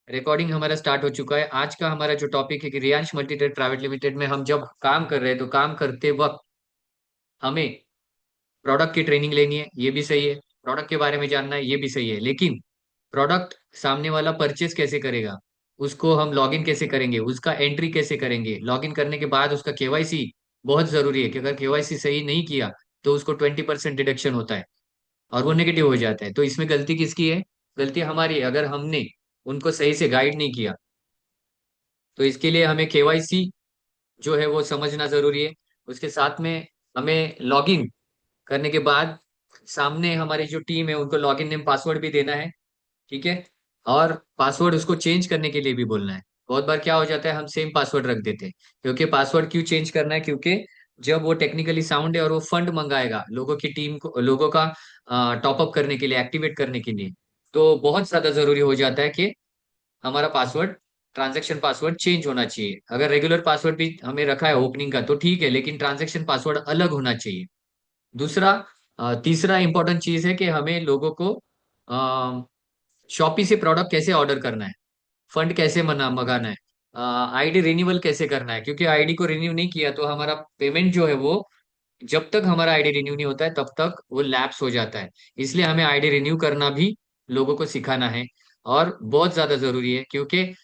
Recording हमारा start हो चुका है। आज का हमारा जो टॉपिक है कि रियांश मल्टीट्रेड प्राइवेट लिमिटेड में हम जब काम कर रहे हैं तो काम करते वक्त हमें प्रोडक्ट की ट्रेनिंग लेनी है, ये भी सही है। प्रोडक्ट के बारे में जानना है, ये भी सही है। लेकिन प्रोडक्ट सामने वाला परचेस कैसे करेगा, उसको हम लॉगिन कैसे करेंगे, उसका एंट्री कैसे करेंगे, लॉगिन करने के बाद उसका केवाईसी बहुत जरूरी है कि अगर केवाईसी सही नहीं किया तो उसको 20% डिडक्शन होता है और वो नेगेटिव हो जाता है। तो इसमें गलती किसकी है? गलती हमारी है, अगर हमने उनको सही से गाइड नहीं किया। तो इसके लिए हमें केवाईसी जो है वो समझना जरूरी है। उसके साथ में हमें लॉगिन करने के बाद सामने हमारी जो टीम है उनको लॉगिन नेम पासवर्ड भी देना है। ठीक है। और पासवर्ड उसको चेंज करने के लिए भी बोलना है। बहुत बार क्या हो जाता है, हम सेम पासवर्ड रख देते हैं। क्योंकि पासवर्ड क्यों चेंज करना है? क्योंकि जब वो टेक्निकली साउंड है और वो फंड मंगाएगा लोगों की टीम को, लोगों का टॉपअप करने के लिए, एक्टिवेट करने के लिए, तो बहुत ज्यादा जरूरी हो जाता है कि हमारा पासवर्ड, ट्रांजैक्शन पासवर्ड चेंज होना चाहिए। अगर रेगुलर पासवर्ड भी हमें रखा है ओपनिंग का तो ठीक है, लेकिन ट्रांजैक्शन पासवर्ड अलग होना चाहिए। दूसरा, तीसरा इंपॉर्टेंट चीज है कि हमें लोगों को शॉपी से प्रोडक्ट कैसे ऑर्डर करना है, फंड कैसे मना मंगाना है, आईडी रिन्यूअल कैसे करना है। क्योंकि आईडी को रिन्यू नहीं किया तो हमारा पेमेंट जो है वो, जब तक हमारा आईडी रिन्यू नहीं होता है तब तक वो लैप्स हो जाता है। इसलिए हमें आईडी रिन्यू करना भी लोगों को सिखाना है। और बहुत ज्यादा जरूरी है, क्योंकि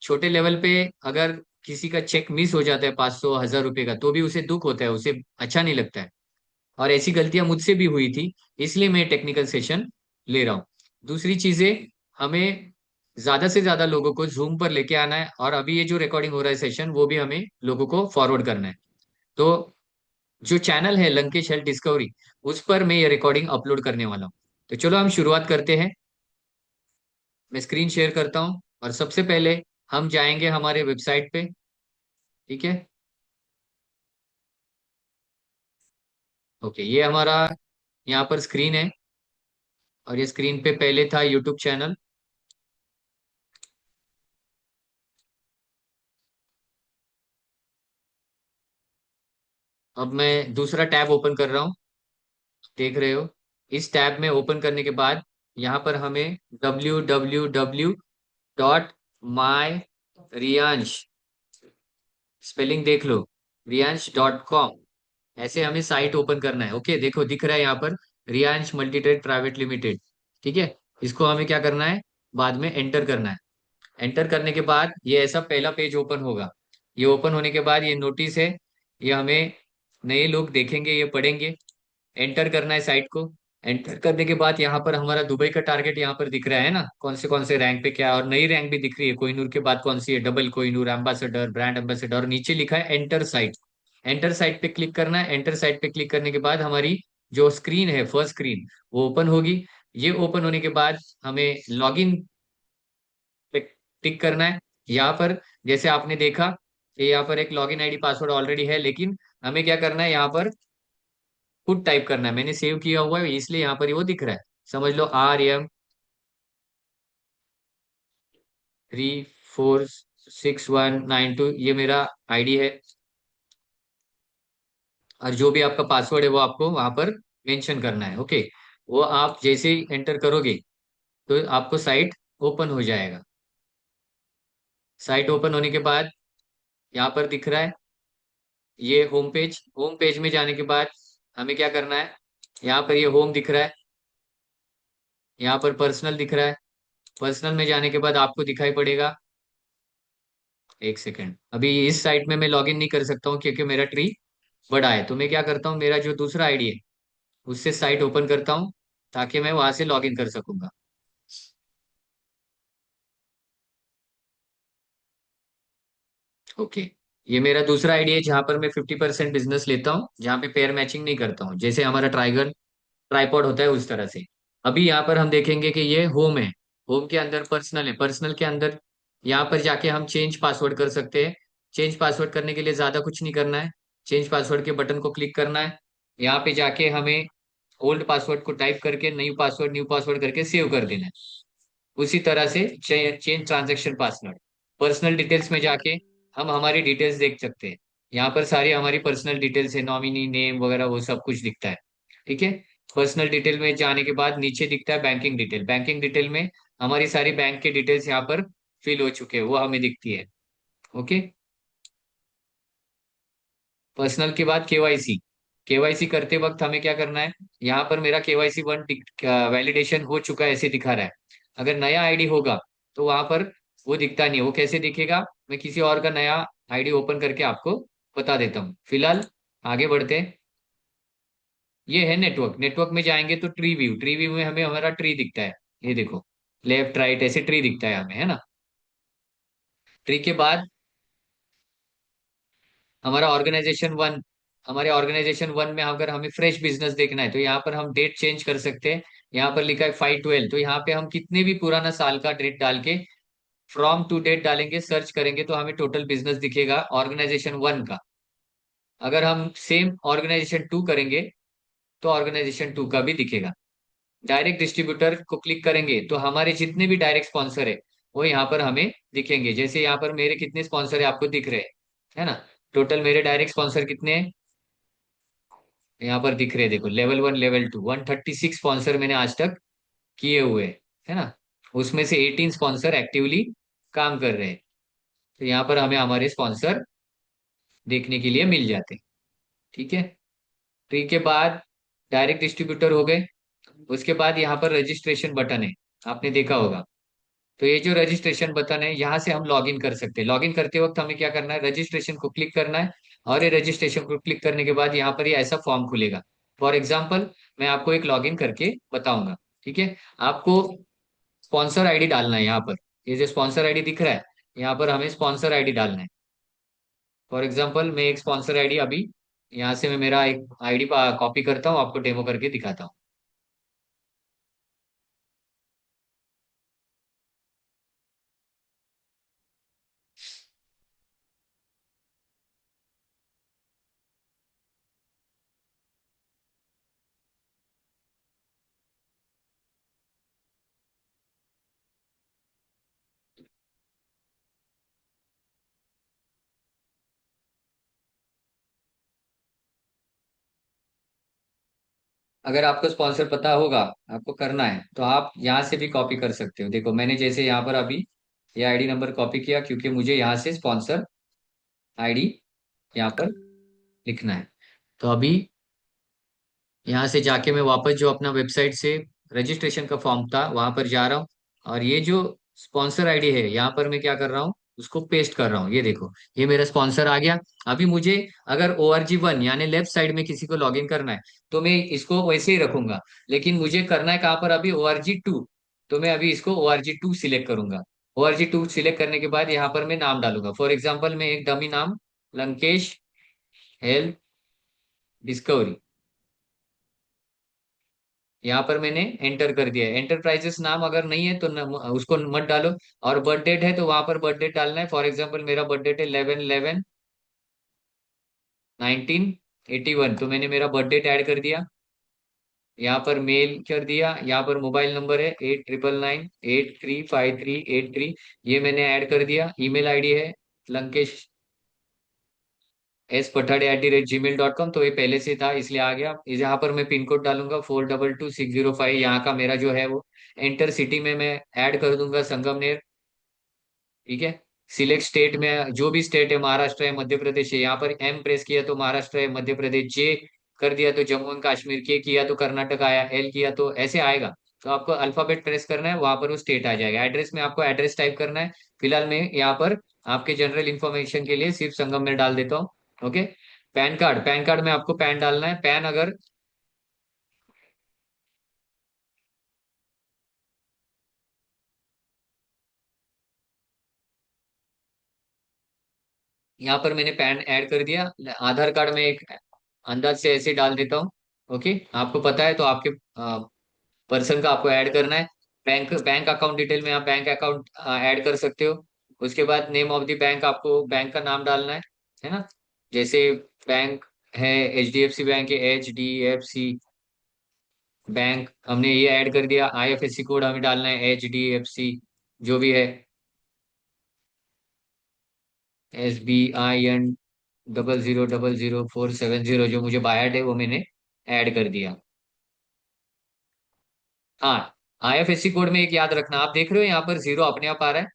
छोटे लेवल पे अगर किसी का चेक मिस हो जाता है 500 1000 रुपए का, तो भी उसे दुख होता है, उसे अच्छा नहीं लगता है। और ऐसी गलतियां मुझसे भी हुई थी, इसलिए मैं टेक्निकल सेशन ले रहा हूँ। दूसरी चीजें, हमें ज्यादा से ज्यादा लोगों को जूम पर लेके आना है। और अभी ये जो रिकॉर्डिंग हो रहा है सेशन, वो भी हमें लोगों को फॉरवर्ड करना है। तो जो चैनल है लंकेश हेल्थ डिस्कवरी, उस पर मैं ये रिकॉर्डिंग अपलोड करने वाला हूँ। तो चलो हम शुरुआत करते हैं। मैं स्क्रीन शेयर करता हूँ और सबसे पहले हम जाएंगे हमारे वेबसाइट पे। ठीक है। ओके, ये हमारा यहाँ पर स्क्रीन है। और ये स्क्रीन पे पहले था यूट्यूब चैनल। अब मैं दूसरा टैब ओपन कर रहा हूँ, देख रहे हो। इस टैब में ओपन करने के बाद यहाँ पर हमें www.myriyansh, स्पेलिंग देख लो, riyansh.com, ऐसे हमें साइट ओपन करना है। ओके, देखो दिख रहा है यहाँ पर, रियांश मल्टीट्रेड प्राइवेट लिमिटेड। ठीक है। इसको हमें क्या करना है, बाद में एंटर करना है। एंटर करने के बाद ये ऐसा पहला पेज ओपन होगा। ये ओपन होने के बाद ये नोटिस है, ये हमें नए लोग देखेंगे, ये पढ़ेंगे। एंटर करना है साइट को। एंटर करने के बाद यहाँ पर हमारा दुबई का टारगेट यहाँ पर दिख रहा है ना, कौन से रैंक पे क्या है, और नई रैंक भी दिख रही है। कोहिनूर के बाद कौन सी है? Double Kohinoor, ambassador, brand ambassador, और नीचे लिखा है एंटर साइट। एंटर साइट पे क्लिक करना है। एंटर साइट पे क्लिक करने के बाद हमारी जो स्क्रीन है, फर्स्ट स्क्रीन, वो ओपन होगी। ये ओपन होने के बाद हमें लॉगिन पे टिक करना है। यहाँ पर जैसे आपने देखा कि यहाँ पर एक लॉगिन आईडी पासवर्ड ऑलरेडी है, लेकिन हमें क्या करना है, यहाँ पर खुद टाइप करना है। मैंने सेव किया हुआ है इसलिए यहाँ पर ये वो दिख रहा है। समझ लो RM346192, ये मेरा आईडी है। और जो भी आपका पासवर्ड है वो आपको वहां पर मेंशन करना है। ओके। वो आप जैसे ही एंटर करोगे तो आपको साइट ओपन हो जाएगा। साइट ओपन होने के बाद यहाँ पर दिख रहा है ये होम पेज। होम पेज में जाने के बाद हमें क्या करना है, यहाँ पर ये होम दिख रहा है, यहाँ पर पर्सनल दिख रहा है। पर्सनल में जाने के बाद आपको दिखाई पड़ेगा, एक सेकेंड, अभी इस साइट में मैं लॉगिन नहीं कर सकता हूँ क्योंकि मेरा ट्री बड़ा है। तो मैं क्या करता हूँ, मेरा जो दूसरा आईडी है उससे साइट ओपन करता हूँ ताकि मैं वहां से लॉगिन कर सकूंगा। ओके। ये मेरा दूसरा आईडी है जहां पर मैं 50% बिजनेस लेता हूँ, जहाँ पे पेयर मैचिंग नहीं करता हूँ, जैसे हमारा ट्राइगन ट्राइपॉड होता है उस तरह से। अभी यहाँ पर हम देखेंगे कि ये होम है। होम के अंदर पर्सनल है। पर्सनल के अंदर यहाँ पर जाके हम चेंज पासवर्ड कर सकते हैं। चेंज पासवर्ड करने के लिए ज्यादा कुछ नहीं करना है। चेंज पासवर्ड के बटन को क्लिक करना है। यहाँ पे जाके हमें ओल्ड पासवर्ड को टाइप करके न्यू पासवर्ड करके सेव कर देना है। उसी तरह से change transaction password, personal details में जाके हम हमारी डिटेल्स देख सकते हैं। यहाँ पर सारी हमारी पर्सनल डिटेल्स है, नॉमिनी नेम वगैरह वो सब कुछ दिखता है। ठीक है। पर्सनल डिटेल में जाने के बाद नीचे दिखता है बैंकिंग डिटेल। बैंकिंग डिटेल में हमारी सारी बैंक की डिटेल्स यहाँ पर फिल हो चुके हैं वो हमें दिखती है। ओके। पर्सनल के बाद केवाईसी। केवाईसी करते वक्त हमें क्या करना है? यहाँ पर मेरा केवाईसी वन वैलिडेशन हो चुका है ऐसे दिखा रहा है। अगर नया आईडी होगा तो वहां पर वो दिखता नहीं है। वो कैसे दिखेगा? मैं किसी और का नया आईडी ओपन करके आपको बता देता हूँ। फिलहाल आगे बढ़ते हैं। ये है नेटवर्क। नेटवर्क में जाएंगे तो ट्री व्यू। ट्री व्यू में हमें हमारा ट्री दिखता है। ये देखो, लेफ्ट राइट ऐसे ट्री दिखता है हमें, है ना। ट्री के बाद हमारा ऑर्गेनाइजेशन वन। हमारे ऑर्गेनाइजेशन वन में अगर हमें फ्रेश बिजनेस देखना है तो यहाँ पर हम डेट चेंज कर सकते हैं। यहाँ पर लिखा है 5/12, तो यहाँ पे हम कितने भी पुराना साल का डेट डाल के फ्रॉम टू डेट डालेंगे, सर्च करेंगे तो हमें टोटल बिजनेस दिखेगा ऑर्गेनाइजेशन वन का। अगर हम सेम ऑर्गेनाइजेशन टू करेंगे तो ऑर्गेनाइजेशन टू का भी दिखेगा। डायरेक्ट डिस्ट्रीब्यूटर को क्लिक करेंगे तो हमारे जितने भी डायरेक्ट स्पॉन्सर है वो यहाँ पर हमें दिखेंगे। जैसे यहाँ पर मेरे कितने स्पॉन्सर है आपको दिख रहे हैं, है ना। टोटल मेरे डायरेक्ट स्पॉन्सर कितने हैं यहाँ पर दिख रहे हैं। देखो, level one level two 136 sponsor मैंने आज तक किए हुए हैं, है ना। उसमें से 18 स्पॉन्सर एक्टिवली काम कर रहे हैं। तो यहाँ पर हमें हमारे स्पॉन्सर देखने के लिए मिल जाते हैं। ठीक है। ठीक के बाद डायरेक्ट डिस्ट्रीब्यूटर हो गए। उसके बाद यहाँ पर रजिस्ट्रेशन बटन है, आपने देखा होगा। तो ये जो रजिस्ट्रेशन बटन है यहाँ से हम लॉग इन कर सकते हैं। लॉग इन करते वक्त हमें क्या करना है? रजिस्ट्रेशन को क्लिक करना है। और ये रजिस्ट्रेशन को क्लिक करने के बाद यहाँ पर ये ऐसा फॉर्म खुलेगा। फॉर एग्जाम्पल मैं आपको एक लॉग इन करके बताऊंगा। ठीक है। आपको स्पॉन्सर आईडी डालना है यहाँ पर। ये जो स्पॉन्सर आईडी दिख रहा है यहाँ पर हमें स्पॉन्सर आईडी डालना है। फॉर एग्जाम्पल मैं एक स्पॉन्सर आईडी अभी यहाँ से मैं मेरा एक आईडी कॉपी करता हूँ, आपको डेमो करके दिखाता हूँ। अगर आपको स्पॉन्सर पता होगा, आपको करना है तो आप यहाँ से भी कॉपी कर सकते हो। देखो मैंने जैसे यहाँ पर अभी ये आईडी नंबर कॉपी किया क्योंकि मुझे यहाँ से स्पॉन्सर आईडी यहाँ पर लिखना है। तो अभी यहाँ से जाके मैं वापस जो अपना वेबसाइट से रजिस्ट्रेशन का फॉर्म था वहां पर जा रहा हूँ। और ये जो स्पॉन्सर आईडी है यहाँ पर मैं क्या कर रहा हूँ, उसको पेस्ट कर रहा हूँ। ये देखो, ये मेरा स्पॉन्सर आ गया। अभी मुझे अगर ORG1 यानी लेफ्ट साइड में किसी को लॉगिन करना है तो मैं इसको वैसे ही रखूंगा। लेकिन मुझे करना है कहाँ पर? अभी ORG2। तो मैं अभी इसको ORG2 सिलेक्ट करूंगा। ORG2 सिलेक्ट करने के बाद यहाँ पर मैं नाम डालूंगा। फॉर एग्जाम्पल मैं एक डमी नाम लंकेश हेल्थ डिस्कवरी यहाँ पर मैंने एंटर कर दिया है। एंटरप्राइजेस नाम अगर नहीं है तो उसको मत डालो। और बर्थ डेट है तो वहां पर बर्थ डेट डालना है। फॉर एग्जांपल मेरा बर्थ डेट है 11/11/1981, तो मैंने मेरा बर्थ डेट ऐड कर दिया। यहाँ पर मेल कर दिया। यहाँ पर मोबाइल नंबर है 8999835383, ये मैंने ऐड कर दिया। ईमेल आईडी है लंकेश S पठाड़े@gmail.com, तो ये पहले से था इसलिए आ गया। यहाँ पर मैं पिन कोड डालूंगा 422605, यहाँ का मेरा जो है वो। एंटर सिटी में मैं ऐड कर दूंगा संगमनेर। ठीक है। सिलेक्ट स्टेट में जो भी स्टेट है, महाराष्ट्र है मध्य प्रदेश है, यहाँ पर एम प्रेस किया तो महाराष्ट्र है मध्य प्रदेश, जे कर दिया तो जम्मू एंड कश्मीर, के किया तो कर्नाटक आया, एल किया तो ऐसे आएगा। तो आपको अल्फाबेट प्रेस करना है, वहां पर वो स्टेट आ जाएगा। एड्रेस में आपको एड्रेस टाइप करना है। फिलहाल मैं यहाँ पर आपके जनरल इन्फॉर्मेशन के लिए सिर्फ संगमनेर डाल देता हूँ। Okay. Pan card. Pan card में आपको पैन डालना है। पैन अगर यहाँ पर मैंने पैन ऐड कर दिया। आधार कार्ड में एक अंदाज से ऐसे डाल देता हूँ। ओके, आपको पता है तो आपके पर्सन का आपको ऐड करना है। बैंक बैंक अकाउंट डिटेल में आप बैंक अकाउंट ऐड कर सकते हो। उसके बाद नेम ऑफ द बैंक, आपको बैंक का नाम डालना है ना। जैसे बैंक है HDFC बैंक है HDFC बैंक, हमने ये ऐड कर दिया। IFSC कोड हमें डालना है HDFC जो भी है, SBIN000470, जो मुझे बायड है वो मैंने ऐड कर दिया। हाँ, IFSC कोड में एक याद रखना, आप देख रहे हो यहाँ पर जीरो अपने आप आ रहा है।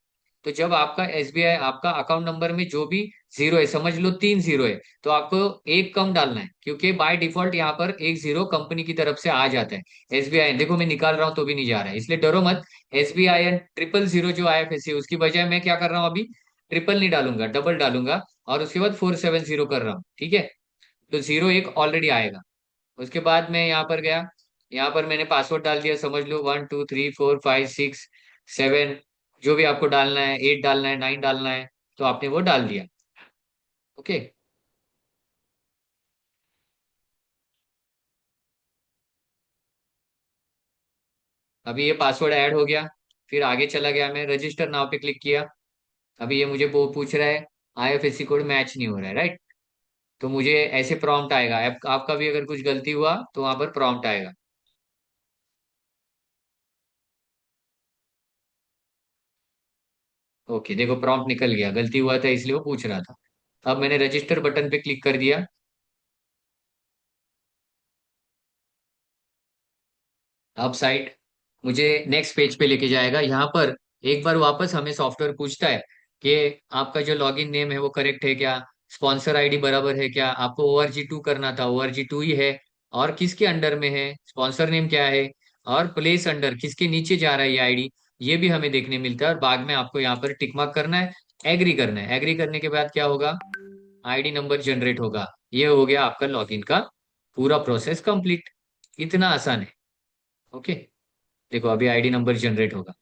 तो जब आपका एसबीआई आपका अकाउंट नंबर में जो भी जीरो है, समझ लो 3 जीरो है, तो आपको एक कम डालना है, क्योंकि बाय डिफॉल्ट यहाँ पर एक जीरो कंपनी की तरफ से आ जाता है। एसबीआई देखो मैं निकाल रहा हूँ तो भी नहीं जा रहा है, इसलिए डरो मत। एसबीआई एन 000 जो आईएफएससी, उसकी बजाय मैं क्या कर रहा हूँ अभी, ट्रिपल नहीं डालूंगा, डबल डालूंगा, और उसके बाद 470 कर रहा हूँ, ठीक है। तो जीरो एक ऑलरेडी आएगा। उसके बाद मैं यहाँ पर गया, यहाँ पर मैंने पासवर्ड डाल दिया, समझ लो 1 2 3 4 5 6 7, जो भी आपको डालना है, 8 डालना है, 9 डालना है, तो आपने वो डाल दिया। ओके। अभी ये पासवर्ड ऐड हो गया, फिर आगे चला गया, मैं रजिस्टर नाउ पे क्लिक किया। अभी ये मुझे वो पूछ रहा है आईएफएससी कोड मैच नहीं हो रहा है, राइट। तो मुझे ऐसे प्रॉम्प्ट आएगा, आपका भी अगर कुछ गलती हुआ तो वहां पर प्रॉम्प्ट आएगा। ओके, देखो प्रॉम्प्ट निकल गया, गलती हुआ था इसलिए वो पूछ रहा था। अब मैंने रजिस्टर बटन पे क्लिक कर दिया। अब साइट मुझे नेक्स्ट पेज पे लेके जाएगा। यहाँ पर एक बार वापस हमें सॉफ्टवेयर पूछता है कि आपका जो लॉगिन नेम है वो करेक्ट है क्या, स्पॉन्सर आईडी बराबर है क्या, आपको ORG 2 करना था, ORG 2 ही है, और किसके अंडर में है, स्पॉन्सर नेम क्या है, और प्लेस अंडर किसके नीचे जा रहा है ये आईडी, ये भी हमें देखने मिलता है। और बाद में आपको यहाँ पर टिक मार्क करना है, एग्री करना है। एग्री करने के बाद क्या होगा, आईडी नंबर जनरेट होगा। ये हो गया आपका लॉगिन का पूरा प्रोसेस कंप्लीट। इतना आसान है। ओके, देखो अभी आईडी नंबर जनरेट होगा।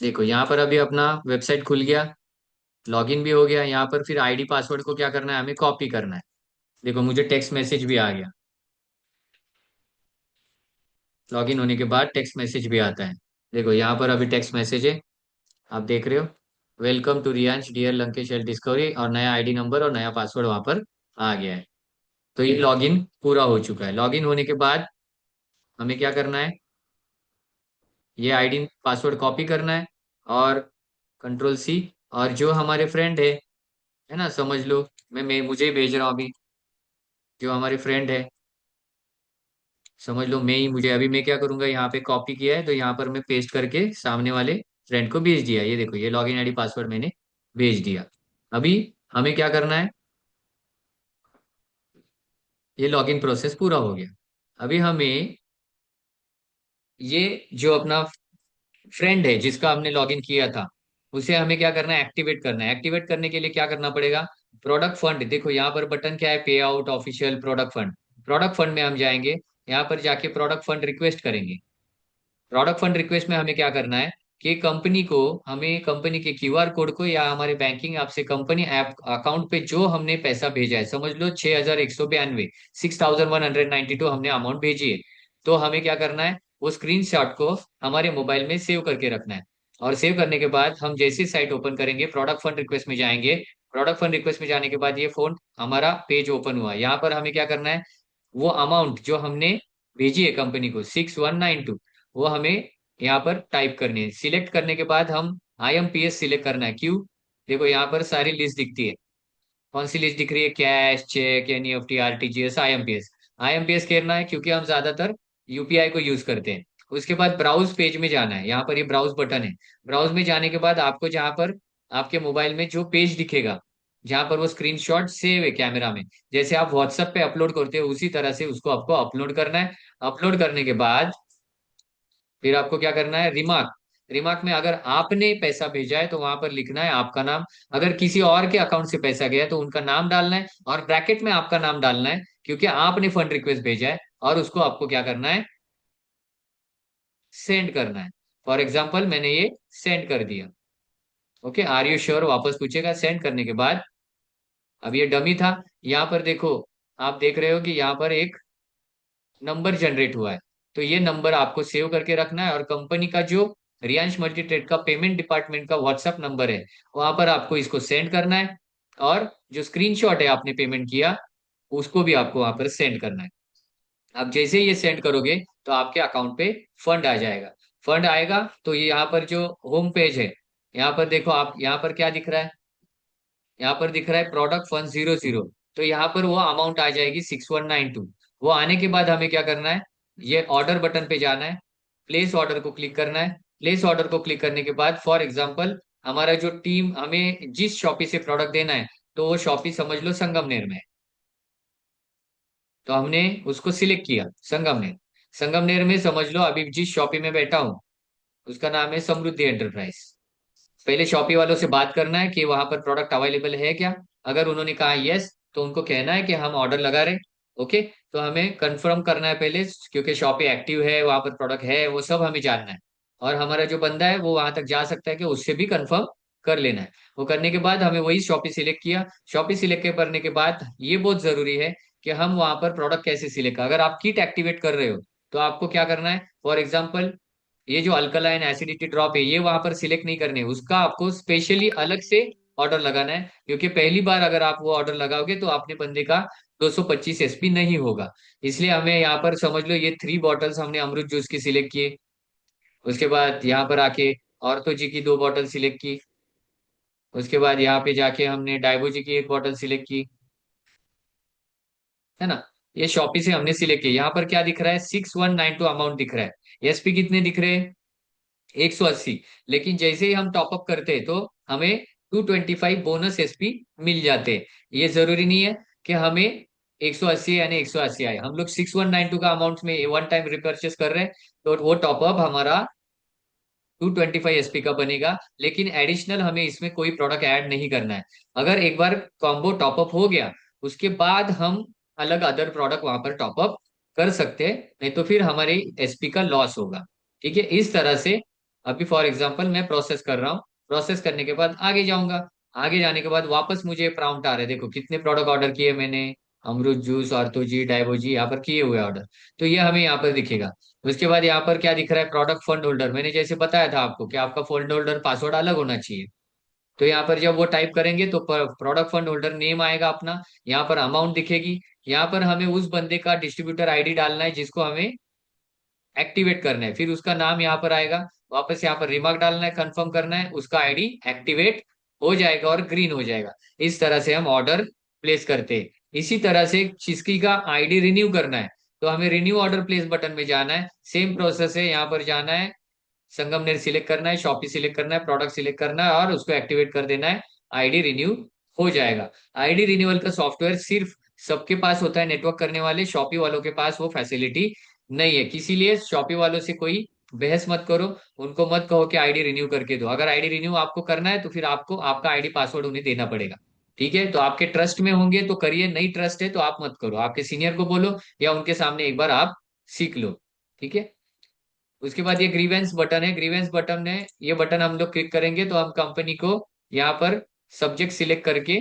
देखो यहाँ पर अभी अपना वेबसाइट खुल गया, लॉगिन भी हो गया। यहाँ पर फिर आईडी पासवर्ड को क्या करना है, हमें कॉपी करना है। देखो मुझे टेक्स्ट मैसेज भी आ गया, लॉगिन होने के बाद टेक्स्ट मैसेज भी आता है। देखो यहाँ पर अभी टेक्स्ट मैसेज है, आप देख रहे हो, welcome to Riyansh dear Lankesh L discovery, और नया आईडी नंबर और नया पासवर्ड वहां पर आ गया है। तो ये लॉगिन पूरा हो चुका है। लॉगिन होने के बाद हमें क्या करना है, ये आईडी पासवर्ड कॉपी करना है, और कंट्रोल C। और जो हमारे फ्रेंड है ना, समझ लो मैं मुझे ही भेज रहा हूँ अभी, जो हमारे फ्रेंड है, समझ लो मैं ही, मुझे अभी मैं क्या करूंगा, यहाँ पे कॉपी किया है तो यहाँ पर मैं पेस्ट करके सामने वाले फ्रेंड को भेज दिया। ये देखो ये लॉगिन आईडी पासवर्ड मैंने भेज दिया। अभी हमें क्या करना है, ये लॉगिन प्रोसेस पूरा हो गया। अभी हमें ये जो अपना फ्रेंड है जिसका हमने लॉगिन किया था, उसे हमें क्या करना है, एक्टिवेट करना है। एक्टिवेट करने के लिए क्या करना पड़ेगा, प्रोडक्ट फंड, देखो यहाँ पर बटन क्या है, पे out official product fund. Product fund में हम जाएंगे, यहाँ पर जाके प्रोडक्ट फंड रिक्वेस्ट करेंगे। प्रोडक्ट फंड रिक्वेस्ट में हमें क्या करना है कि कंपनी को, हमें कंपनी के क्यूआर कोड को या हमारे बैंकिंग ऐप से कंपनी ऐप अकाउंट पे जो हमने पैसा भेजा है, समझ लो 6192, 6192 हमने अमाउंट भेजी है, तो हमें क्या करना है, वो स्क्रीनशॉट को हमारे मोबाइल में सेव करके रखना है। और सेव करने के बाद हम जैसे साइट ओपन करेंगे, प्रोडक्ट फंड रिक्वेस्ट में जाएंगे। प्रोडक्ट फंड रिक्वेस्ट में जाने के बाद ये फोन हमारा पेज ओपन हुआ। यहाँ पर हमें क्या करना है, वो अमाउंट जो हमने भेजी है कंपनी को 6192, वो हमें यहाँ पर टाइप करनी है। सिलेक्ट करने के बाद हम IMPS सिलेक्ट करना है। क्यों, देखो यहाँ पर सारी लिस्ट दिखती है, कौन सी लिस्ट दिख रही है, cash, cheque, NEFT, RTGS, IMPS। IMPS करना है क्योंकि हम ज्यादातर UPI को यूज करते हैं। उसके बाद ब्राउज पेज में जाना है, यहाँ पर ये ब्राउज बटन है। ब्राउज में जाने के बाद आपको जहाँ पर आपके मोबाइल में जो पेज दिखेगा, जहाँ पर वो स्क्रीनशॉट सेव है कैमरा में, जैसे आप व्हाट्सएप पे अपलोड करते हो उसी तरह से उसको आपको अपलोड करना है। अपलोड करने के बाद फिर आपको क्या करना है, रिमार्क। रिमार्क में अगर आपने पैसा भेजा है तो वहां पर लिखना है आपका नाम, अगर किसी और के अकाउंट से पैसा गया है तो उनका नाम डालना है, और ब्रैकेट में आपका नाम डालना है, क्योंकि आपने फंड रिक्वेस्ट भेजा है, और उसको आपको क्या करना है, सेंड करना है। फॉर एग्जाम्पल मैंने ये सेंड कर दिया। ओके, आर यू श्योर वापस पूछेगा। सेंड करने के बाद अब ये डमी था, यहाँ पर देखो, आप देख रहे हो कि यहाँ पर एक नंबर जनरेट हुआ है, तो ये नंबर आपको सेव करके रखना है, और कंपनी का जो रियांश मल्टीट्रेड का पेमेंट डिपार्टमेंट का व्हाट्सएप नंबर है, वहां पर आपको इसको सेंड करना है, और जो स्क्रीनशॉट है आपने पेमेंट किया, उसको भी आपको वहां पर सेंड करना है। अब जैसे ही ये सेंड करोगे तो आपके अकाउंट पे फंड आ जाएगा। फंड आएगा तो ये यहाँ पर जो होम पेज है, यहाँ पर देखो, आप यहाँ पर क्या दिख रहा है, यहाँ पर दिख रहा है प्रोडक्ट फंड 00। तो यहाँ पर वो अमाउंट आ जाएगी 6192। वो आने के बाद हमें क्या करना है, ये ऑर्डर बटन पे जाना है, प्लेस ऑर्डर को क्लिक करना है। प्लेस ऑर्डर को क्लिक करने के बाद फॉर एग्जाम्पल हमारा जो टीम, हमें जिस शॉपी से प्रोडक्ट देना है, तो वो शॉपी समझ लो संगमनेर में है। तो हमने उसको सिलेक्ट किया संगमनेर। संगमनेर में समझ लो अभी जिस शॉपी में बैठा हूँ उसका नाम है समृद्धि एंटरप्राइज। पहले शॉपी वालों से बात करना है कि वहां पर प्रोडक्ट अवेलेबल है क्या। अगर उन्होंने कहा यस, तो उनको कहना है कि हम ऑर्डर लगा रहे। ओके, तो हमें कंफर्म करना है पहले, क्योंकि शॉपी एक्टिव है, वहां पर प्रोडक्ट है, वो सब हमें जानना है। और हमारा जो बंदा है वो वहां तक जा सकता है कि उससे भी कंफर्म कर लेना है। वो करने के बाद हमें वही शॉपी सिलेक्ट किया। शॉपी सिलेक्ट करने के बाद ये बहुत जरूरी है कि हम वहां पर प्रोडक्ट कैसे सिलेक्ट, अगर आप किट एक्टिवेट कर रहे हो तो आपको क्या करना है, फॉर एग्जाम्पल ये जो अल्कलाइन एसिडिटी ड्रॉप है ये वहां पर सिलेक्ट नहीं करने, उसका आपको स्पेशली अलग से ऑर्डर लगाना है। क्योंकि पहली बार अगर आप वो ऑर्डर लगाओगे तो अपने बंदे का 225 एसपी नहीं होगा। इसलिए हमें यहाँ पर समझ लो ये 3 बॉटल्स हमने अमरूद जूस की सिलेक्ट किए। उसके बाद यहाँ पर आके ऑर्थो जी की 2 बॉटल सिलेक्ट की। उसके बाद यहाँ पे जाके हमने डाइबो जी की 1 बॉटल सिलेक्ट की, है ना। ये शॉपी से हमने सिलेक्ट किया। यहाँ पर क्या दिख रहा है, 6192 अमाउंट दिख रहा है। एसपी कितने दिख रहे हैं, 180। लेकिन जैसे ही हम टॉपअप करते हैं तो हमें 225 बोनस एसपी मिल जाते हैं। ये जरूरी नहीं है कि हमें 180 यानी 180 आए, हम लोग 6192 का अमाउंट में वन टाइम रिपर्चेस कर रहे हैं, तो वो टॉपअप हमारा 225 एसपी का बनेगा। लेकिन एडिशनल हमें इसमें कोई प्रोडक्ट ऐड नहीं करना है। अगर एक बार कॉम्बो टॉपअप हो गया उसके बाद हम अलग अदर प्रोडक्ट वहां पर टॉपअप कर सकते हैं, नहीं तो फिर हमारे एसपी का लॉस होगा। ठीक है, इस तरह से अभी फॉर एग्जांपल मैं प्रोसेस कर रहा हूँ। प्रोसेस करने के बाद आगे जाऊंगा। आगे जाने के बाद वापस मुझे प्राउंट आ रहे हैं, देखो कितने प्रोडक्ट ऑर्डर किए मैंने, अमरूद जूस, ऑर्थो जी, डाइबो जी, यहाँ पर किए हुए ऑर्डर। तो ये हमें यहाँ पर दिखेगा। उसके बाद यहाँ पर क्या दिख रहा है, प्रोडक्ट फंड होल्डर, मैंने जैसे बताया था आपको कि आपका फंड होल्डर पासवर्ड अलग होना चाहिए। तो यहाँ पर जब वो टाइप करेंगे तो प्रोडक्ट फंड होल्डर नेम आएगा अपना, यहाँ पर अमाउंट दिखेगी। यहाँ पर हमें उस बंदे का डिस्ट्रीब्यूटर आईडी डालना है जिसको हमें एक्टिवेट करना है, फिर उसका नाम यहाँ पर आएगा। वापस यहाँ पर रिमार्क डालना है, कंफर्म करना है, उसका आईडी एक्टिवेट हो जाएगा और ग्रीन हो जाएगा। इस तरह से हम ऑर्डर प्लेस करते हैं। इसी तरह से किसी का आईडी रिन्यू करना है तो हमें रिन्यू ऑर्डर प्लेस बटन में जाना है। सेम प्रोसेस है, यहाँ पर जाना है, संगमनेर सिलेक्ट करना है, शॉपी सिलेक्ट करना है, प्रोडक्ट सिलेक्ट करना है और उसको एक्टिवेट कर देना है। आईडी रिन्यू हो जाएगा। आईडी रिन्यूअल का सॉफ्टवेयर सिर्फ सबके पास होता है, नेटवर्क करने वाले शॉपी वालों के पास वो फैसिलिटी नहीं है। किसी लिए शॉपी वालों से कोई बहस मत करो, उनको मत कहो कि आईडी रिन्यू करके दो। अगर आईडी रिन्यू आपको करना है तो फिर आपको आपका आईडी पासवर्ड उन्हें देना पड़ेगा। ठीक है, तो आपके ट्रस्ट में होंगे तो करिए, नहीं ट्रस्ट है तो आप मत करो, आपके सीनियर को बोलो या उनके सामने एक बार आप सीख लो। ठीक है। उसके बाद ये ग्रीवेंस बटन है, ग्रीवेंस बटन है, ये बटन हम लोग क्लिक करेंगे तो हम कंपनी को यहाँ पर सब्जेक्ट सिलेक्ट करके,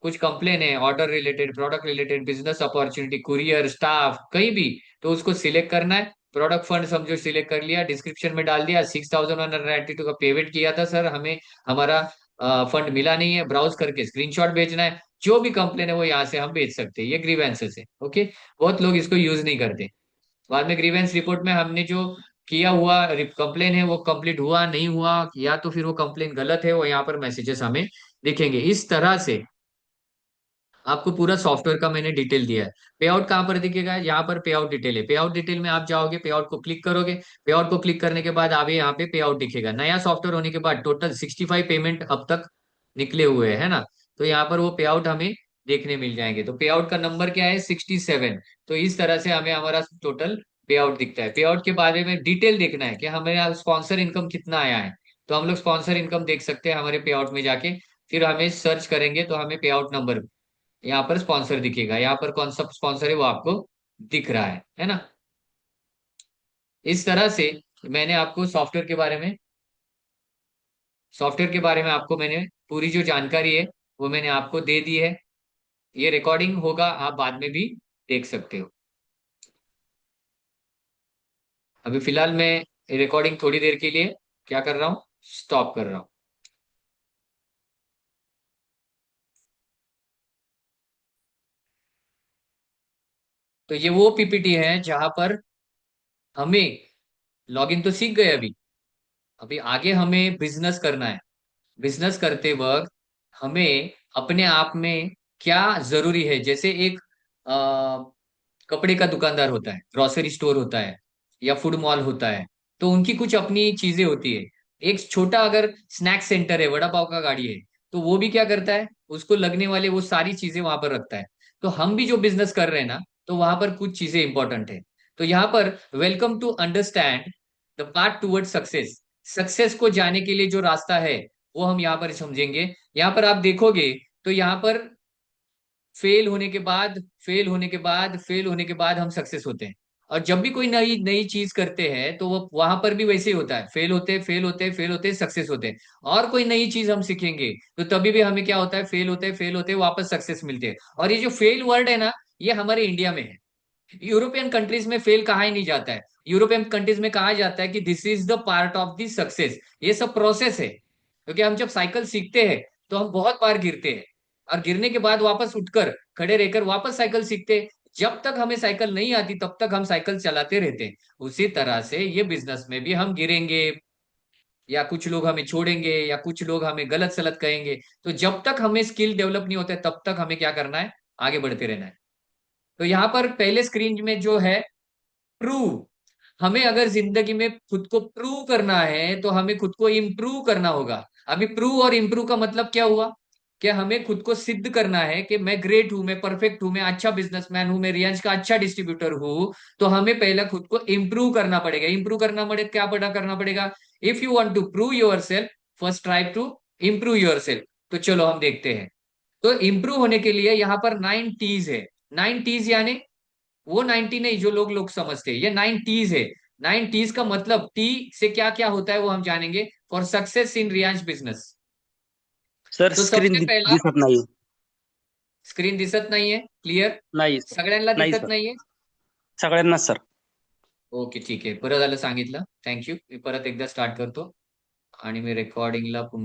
कुछ कंप्लेन है order related, product related, business opportunity, courier, staff, कहीं भी, तो उसको सिलेक्ट करना है। प्रोडक्ट फंड समझो सिलेक्ट कर लिया, डिस्क्रिप्शन में डाल दिया 6192 का पेमेंट किया था सर, हमें हमारा फंड मिला नहीं है, ब्राउज करके स्क्रीनशॉट भेजना है। जो भी कंप्लेन है वो यहाँ से हम भेज सकते हैं, ये ग्रीवेंसेस है। ओके, बहुत लोग इसको यूज नहीं करते। बाद में ग्रीवेंस रिपोर्ट में हमने जो किया हुआ कंप्लेन है वो कंप्लीट हुआ नहीं हुआ, या तो फिर वो कंप्लेन गलत है, वो यहाँ पर मैसेजेस हमें दिखेंगे। इस तरह से आपको पूरा सॉफ्टवेयर का मैंने डिटेल दिया है। पे आउट कहाँ पर दिखेगा, यहाँ पर पे आउट डिटेल है। पे आउट डिटेल में आप जाओगे, पे आउट को क्लिक करोगे। पे आउट को क्लिक करने के बाद आप यहाँ पे पे आउट दिखेगा। नया सॉफ्टवेयर होने के बाद टोटल 65 पेमेंट अब तक निकले हुए हैं, है ना। तो यहाँ पर वो पे आउट हमें देखने मिल जाएंगे। तो पे आउट का नंबर क्या है, 67। तो इस तरह से हमें हमारा टोटल पे आउट दिखता है। पे आउट के बारे में डिटेल देखना है कि हमें स्पॉन्सर इनकम कितना आया है, तो हम लोग स्पॉन्सर इनकम देख सकते हैं हमारे पे आउट में जाके। फिर हमें सर्च करेंगे तो हमें पे आउट नंबर यहाँ पर स्पॉन्सर दिखेगा, यहाँ पर कौन सा स्पॉन्सर है वो आपको दिख रहा है ना। इस तरह से मैंने आपको सॉफ्टवेयर के बारे में आपको मैंने पूरी जो जानकारी है वो मैंने आपको दे दी है। ये रिकॉर्डिंग होगा, आप बाद में भी देख सकते हो। अभी फिलहाल मैं रिकॉर्डिंग थोड़ी देर के लिए क्या कर रहा हूँ, स्टॉप कर रहा हूँ। तो ये वो पीपीटी है जहां पर हमें लॉगिन तो सीख गए। अभी अभी आगे हमें बिजनेस करना है। बिजनेस करते वक्त हमें अपने आप में क्या जरूरी है। जैसे एक कपड़े का दुकानदार होता है, ग्रोसरी स्टोर होता है, या फूड मॉल होता है, तो उनकी कुछ अपनी चीजें होती है। एक छोटा अगर स्नैक सेंटर है, वड़ा पाव का गाड़ी है, तो वो भी क्या करता है, उसको लगने वाले वो सारी चीजें वहां पर रखता है। तो हम भी जो बिजनेस कर रहे हैं ना, तो वहां पर कुछ चीजें इंपॉर्टेंट है। तो यहाँ पर welcome to understand the path toward success. Success को जाने के लिए जो रास्ता है वो हम यहाँ पर समझेंगे। यहाँ पर आप देखोगे तो यहाँ पर फेल होने के बाद, फेल होने के बाद, फेल होने के बाद हम सक्सेस होते हैं। और जब भी कोई नई नई चीज करते हैं तो वो वहां पर भी वैसे ही होता है, फेल होते फेल होते फेल होते सक्सेस होते हैं। और कोई नई चीज हम सीखेंगे तो तभी भी हमें क्या होता है, फेल होते फेल होते वापस सक्सेस मिलते हैं। और ये जो फेल वर्ड है ना, ये हमारे इंडिया में है। यूरोपियन कंट्रीज में फेल कहा ही नहीं जाता है। यूरोपियन कंट्रीज में कहा जाता है कि this is the part of the success, ये सब प्रोसेस है। क्योंकि हम जब साइकिल सीखते हैं तो हम बहुत बार गिरते हैं, और गिरने के बाद वापस उठकर खड़े रहकर वापस साइकिल सीखते हैं। जब तक हमें साइकिल नहीं आती तब तक हम साइकिल चलाते रहते हैं। उसी तरह से ये बिजनेस में भी हम गिरेंगे, या कुछ लोग हमें छोड़ेंगे, या कुछ लोग हमें गलत सलत कहेंगे। तो जब तक हमें स्किल डेवलप नहीं होता है, तब तक हमें क्या करना है, आगे बढ़ते रहना है। तो यहाँ पर पहले स्क्रीन में जो है, प्रूव। हमें अगर जिंदगी में खुद को प्रूव करना है तो हमें खुद को इम्प्रूव करना होगा। अभी प्रूव और इम्प्रूव का मतलब क्या हुआ, कि हमें खुद को सिद्ध करना है कि मैं ग्रेट हूं, मैं परफेक्ट हूं, मैं अच्छा बिजनेसमैन हूं, मैं रियांश का अच्छा डिस्ट्रीब्यूटर हूं। तो हमें पहले खुद को इम्प्रूव करना पड़ेगा। इम्प्रूव करना पड़े, क्या पता करना पड़ेगा, if you want to prove yourself, first try to improve yourself. तो चलो हम देखते हैं। तो इम्प्रूव होने के लिए यहाँ पर 9 T's है। 9 T's यानी वो 90 नहीं जो लोग लोग समझते हैं, ये 9 T's है। 9 T's का मतलब टी से क्या क्या होता है वो हम जानेंगे, for success in Riyansh business. Sir तो स्क्रीन सबसे पहला, दिसत नाही. स्क्रीन दिसत नाहीये क्लिअर, नाही सर. सगळ्यांना नाही दिसत सर. नाहीये? सगळ्यांनाच सर. ओके ठीक आहे, बरं झालं सांगितलं, थँक्यू। मी परत एकदा स्टार्ट करतो आणि मी रेकॉर्डिंगला